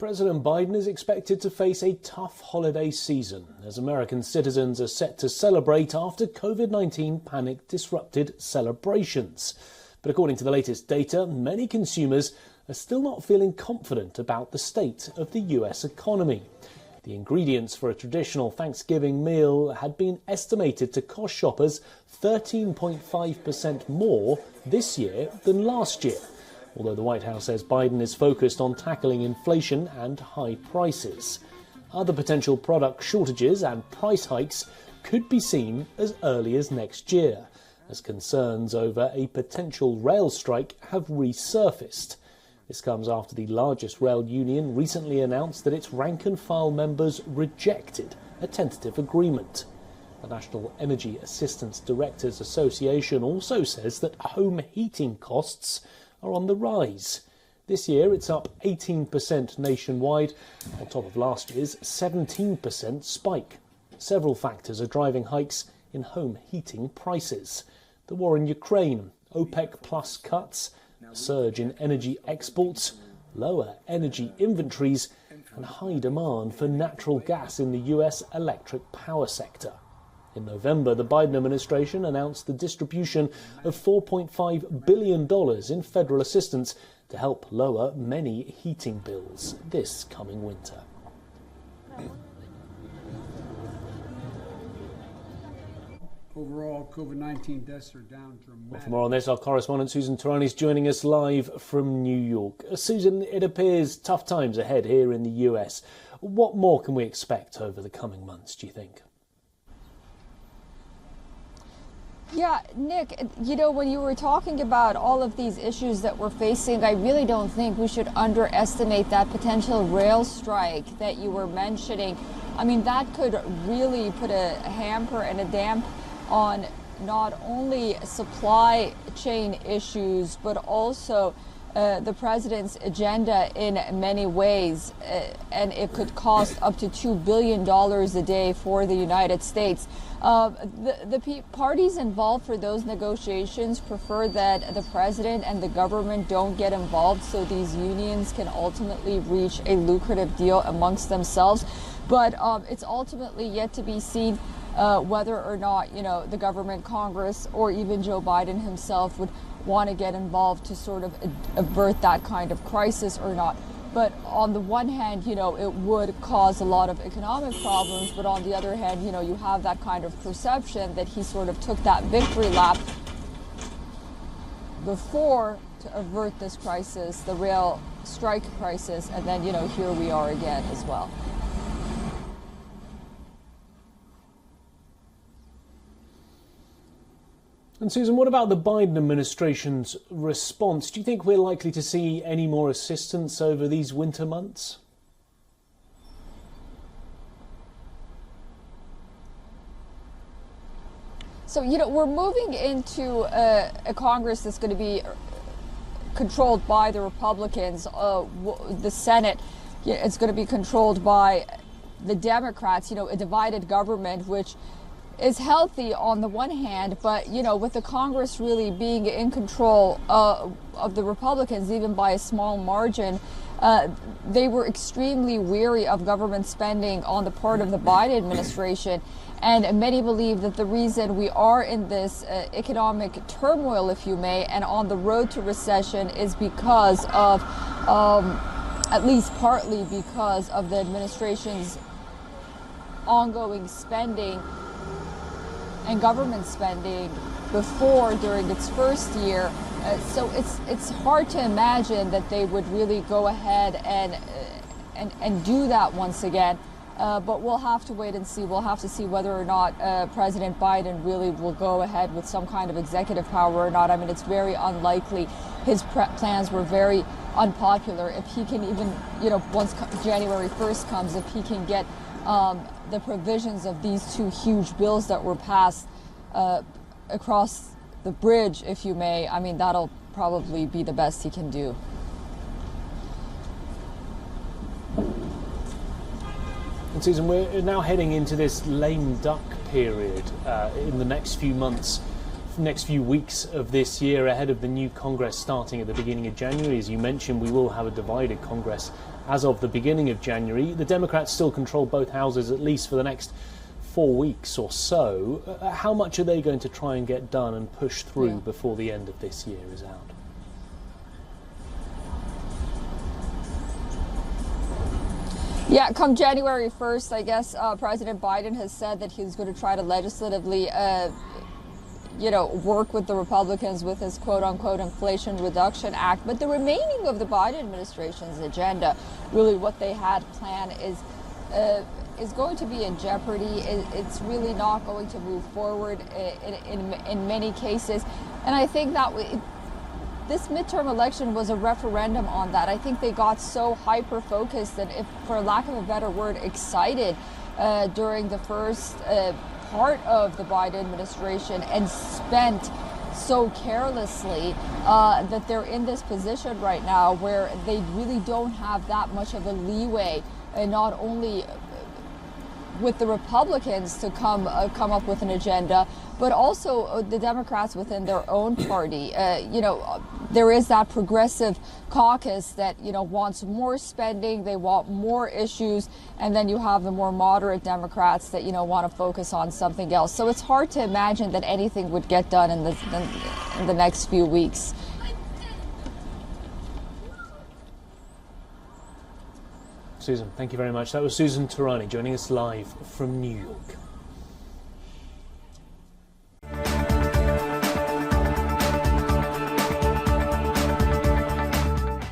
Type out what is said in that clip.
President Biden is expected to face a tough holiday season as American citizens are set to celebrate after COVID-19 panic disrupted celebrations. But according to the latest data, many consumers are still not feeling confident about the state of the US economy. The ingredients for a traditional Thanksgiving meal had been estimated to cost shoppers 13.5% more this year than last year, although the White House says Biden is focused on tackling inflation and high prices. Other potential product shortages and price hikes could be seen as early as next year, as concerns over a potential rail strike have resurfaced. This comes after the largest rail union recently announced that its rank-and-file members rejected a tentative agreement. The National Energy Assistance Directors Association also says that home heating costs are on the rise. This year it's up 18% nationwide, on top of last year's 17% spike. Several factors are driving hikes in home heating prices. The war in Ukraine, OPEC plus cuts, a surge in energy exports, lower energy inventories, and high demand for natural gas in the US electric power sector. In November, the Biden administration announced the distribution of $4.5 billion in federal assistance to help lower many heating bills this coming winter. Overall, COVID-19 deaths are down dramatically. Well, for more on this, our correspondent Susan Tarani is joining us live from New York. Susan, it appears tough times ahead here in the US. What more can we expect over the coming months, do you think? Yeah, Nick, you know, when you were talking about all of these issues that we're facing, I really don't think we should underestimate that potential rail strike that you were mentioning. I mean, that could really put a hamper and a damp on not only supply chain issues, but also the president's agenda in many ways. And it could cost up to $2 billion a day for the United States. The parties involved for those negotiations prefer that the president and the government don't get involved so these unions can ultimately reach a lucrative deal amongst themselves. But it's ultimately yet to be seen whether or not, you know, the government, Congress, or even Joe Biden himself would want to get involved to sort of avert that kind of crisis or not. But on the one hand, you know, it would cause a lot of economic problems. But on the other hand, you know, you have that kind of perception that he sort of took that victory lap before to avert this crisis, the rail strike crisis. And then, you know, here we are again as well. And Susan, what about the Biden administration's response? Do you think we're likely to see any more assistance over these winter months? So, you know, we're moving into a Congress that's going to be controlled by the Republicans. The Senate, it's going to be controlled by the Democrats, you know, a divided government, which is healthy on the one hand, but, you know, with the Congress really being in control of the Republicans, even by a small margin, they were extremely weary of government spending on the part of the Biden administration. And many believe that the reason we are in this economic turmoil, if you may, and on the road to recession is because of, at least partly because of the administration's ongoing spending and government spending before, during its first year. So it's hard to imagine that they would really go ahead and do that once again. But we'll have to wait and see. We'll have to see whether or not President Biden really will go ahead with some kind of executive power or not. I mean, it's very unlikely. His plans were very unpopular. If he can even, you know, once January 1st comes, if he can get the provisions of these two huge bills that were passed across the bridge, if you may, I mean, that'll probably be the best he can do. And Susan, we're now heading into this lame duck period in the next few months, next few weeks of this year ahead of the new Congress starting at the beginning of January. As you mentioned, we will have a divided Congress As of the beginning of January, the Democrats still control both houses, at least for the next 4 weeks or so. How much are they going to try and get done and push through before the end of this year is out? Yeah, come January 1st, I guess President Biden has said that he's going to try to legislatively, work with the Republicans with his quote-unquote Inflation Reduction Act. But the remaining of the Biden administration's agenda, really what they had planned, is going to be in jeopardy. It's really not going to move forward in many cases. And I think that this midterm election was a referendum on that. I think they got so hyper-focused and, if, for lack of a better word, excited during the first part of the Biden administration and spent so carelessly that they're in this position right now where they really don't have that much of a leeway, and not only with the Republicans to come up with an agenda, but also the Democrats within their own party. There is that progressive caucus that, wants more spending, they want more issues, and then you have the more moderate Democrats that, want to focus on something else. So it's hard to imagine that anything would get done in the next few weeks. Susan, thank you very much. That was Susan Tarani joining us live from New York.